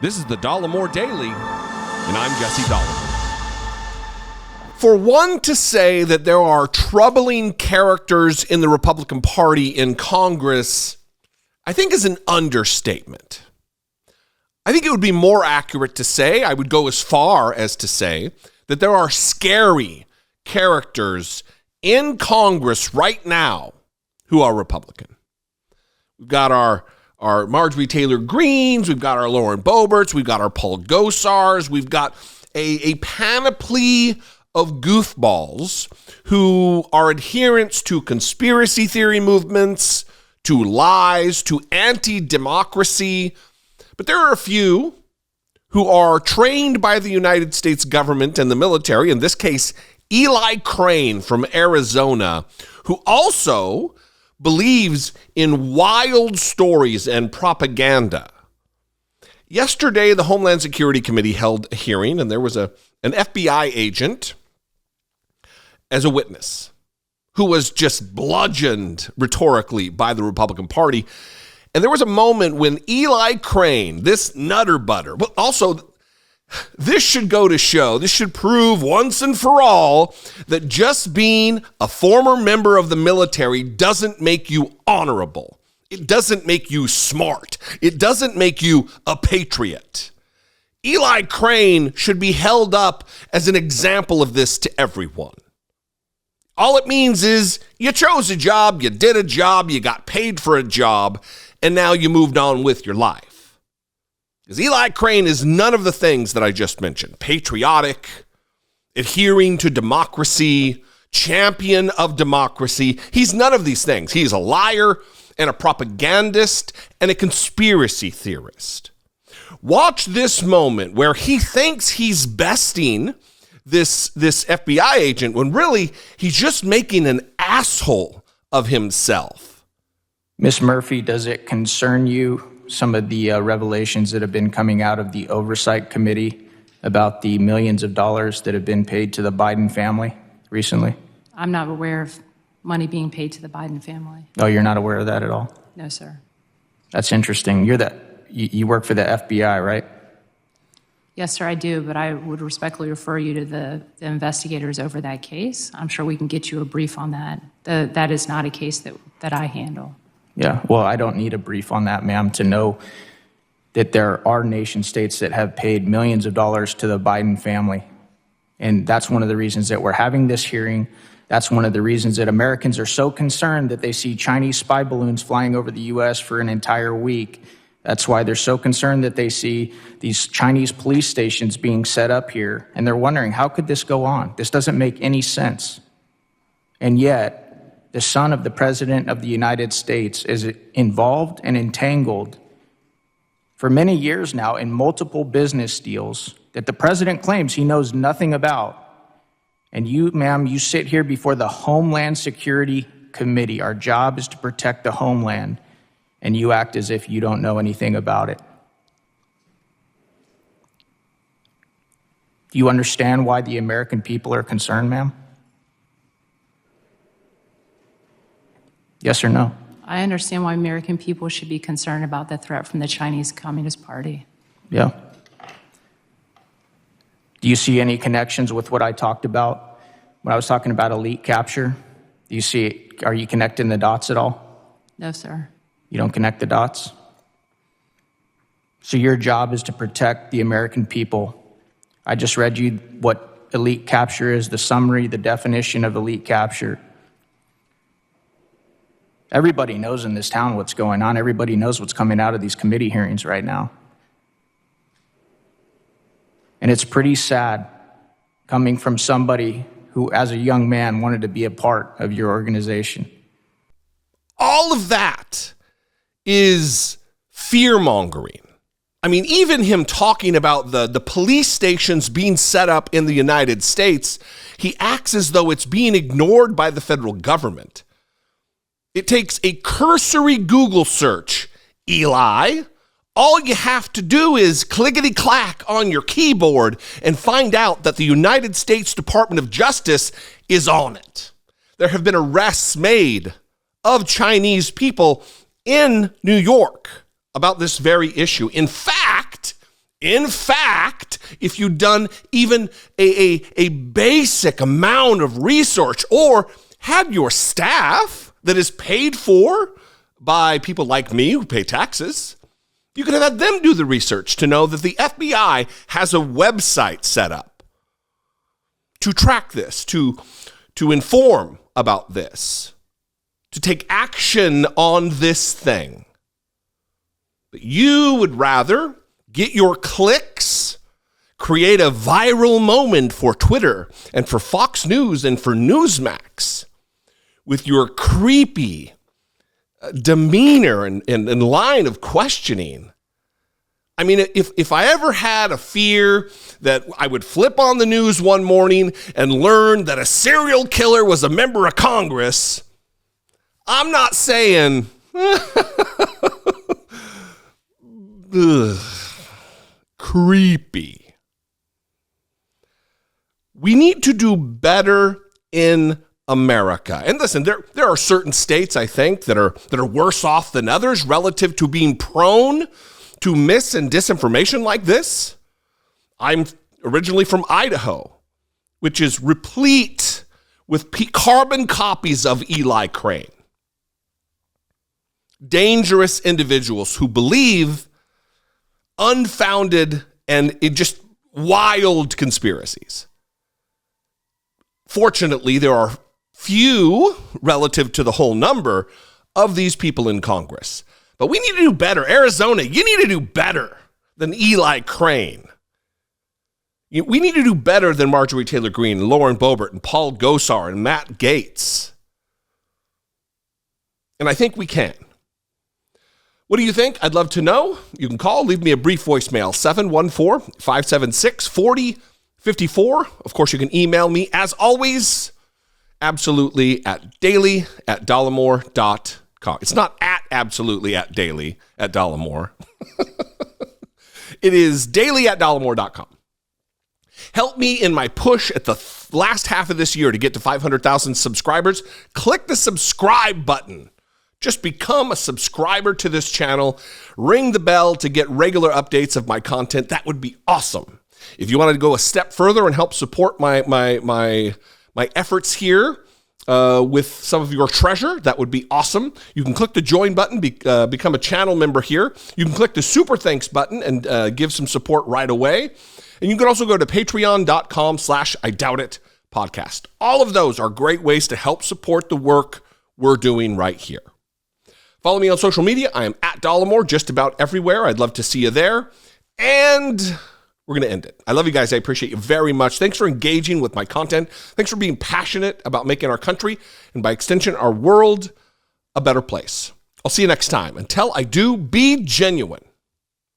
This is the Dollemore Daily, and I'm Jesse Dollemore. For one to say that there are troubling characters in the Republican Party in Congress, I think is an understatement. I think it would be more accurate to say, I would go as far as to say, that there are scary characters in Congress right now who are Republican. We've got our Marjorie Taylor Greenes, we've got our Lauren Boeberts, we've got our Paul Gosars, we've got a panoply of goofballs who are adherents to conspiracy theory movements, to lies, to anti-democracy. But there are a few who are trained by the United States government and the military, in this case, Eli Crane from Arizona, who also believes in wild stories and propaganda. Yesterday, the Homeland Security Committee held a hearing, and there was an FBI agent as a witness who was just bludgeoned rhetorically by the Republican Party. And there was a moment when Eli Crane, this nutter butter, but also this should go to show, this should prove once and for all that just being a former member of the military doesn't make you honorable. It doesn't make you smart. It doesn't make you a patriot. Eli Crane should be held up as an example of this to everyone. All it means is you chose a job, you did a job, you got paid for a job, and now you moved on with your life. Because Eli Crane is none of the things that I just mentioned. Patriotic, adhering to democracy, champion of democracy. He's none of these things. He's a liar and a propagandist and a conspiracy theorist. Watch this moment where he thinks he's besting this FBI agent when really he's just making an asshole of himself. Ms. Murphy, does it concern you some of the revelations that have been coming out of the Oversight Committee about the millions of dollars that have been paid to the Biden family recently? I'm not aware of money being paid to the Biden family. Oh, you're not aware of that at all? No, sir. That's interesting. You work for the FBI, right? Yes, sir, I do, but I would respectfully refer you to the investigators over that case. I'm sure we can get you a brief on that. That is not a case that I handle. Yeah, well, I don't need a brief on that, ma'am, to know that there are nation states that have paid millions of dollars to the Biden family. And that's one of the reasons that we're having this hearing. That's one of the reasons that Americans are so concerned that they see Chinese spy balloons flying over the U.S. for an entire week. That's why they're so concerned that they see these Chinese police stations being set up here. And they're wondering, how could this go on? This doesn't make any sense. And yet, the son of the President of the United States is involved and entangled for many years now in multiple business deals that the president claims he knows nothing about. And you, ma'am, you sit here before the Homeland Security Committee. Our job is to protect the homeland, and you act as if you don't know anything about it. Do you understand why the American people are concerned, ma'am? Yes or no? I understand why American people should be concerned about the threat from the Chinese Communist Party. Yeah. Do you see any connections with what I talked about when I was talking about elite capture? Do you see, are you connecting the dots at all? No, sir. You don't connect the dots? So your job is to protect the American people. I just read you what elite capture is, the summary, the definition of elite capture. Everybody knows in this town what's going on. Everybody knows what's coming out of these committee hearings right now. And it's pretty sad coming from somebody who, as a young man, wanted to be a part of your organization. All of that is fear-mongering. I mean, even him talking about the police stations being set up in the United States, he acts as though it's being ignored by the federal government. It takes a cursory Google search, Eli. All you have to do is clickety-clack on your keyboard and find out that the United States Department of Justice is on it. There have been arrests made of Chinese people in New York about this very issue. In fact, In fact, if you'd done even a basic amount of research or had your staff that is paid for by people like me who pay taxes, you could have had them do the research to know that the FBI has a website set up to track this, to inform about this, to take action on this thing. But you would rather get your clicks, create a viral moment for Twitter and for Fox News and for Newsmax with your creepy demeanor and line of questioning. I mean, if I ever had a fear that I would flip on the news one morning and learn that a serial killer was a member of Congress, I'm not saying, ugh, creepy. We need to do better in America. And listen, there are certain states, I think, that are worse off than others relative to being prone to mis and disinformation like this. I'm originally from Idaho, which is replete with carbon copies of Eli Crane. Dangerous individuals who believe unfounded and just wild conspiracies. Fortunately, there are few relative to the whole number of these people in Congress. But we need to do better. Arizona, you need to do better than Eli Crane. We need to do better than Marjorie Taylor Greene, Lauren Boebert, and Paul Gosar, and Matt Gaetz. And I think we can. What do you think? I'd love to know. You can call, leave me a brief voicemail, 714-576-4054. Of course, you can email me, as always, absolutely at daily@dollemore.com. It's not at absolutely at daily at Dollemore. It is daily@dollemore.com. Help me in my push at the last half of this year to get to 500,000 subscribers. Click the subscribe button. Just become a subscriber to this channel. Ring the bell to get regular updates of my content. That would be awesome. If you wanted to go a step further and help support my efforts here with some of your treasure, that would be awesome. You can click the join button, become a channel member here. You can click the super thanks button and give some support right away. And you can also go to patreon.com/IDoubtIt podcast. All of those are great ways to help support the work we're doing right here. Follow me on social media. I am at Dollemore just about everywhere. I'd love to see you there. And we're going to end it. I love you guys. I appreciate you very much. Thanks for engaging with my content. Thanks for being passionate about making our country, and by extension, our world, a better place. I'll see you next time. Until I do, be genuine.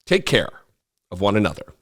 Take care of one another.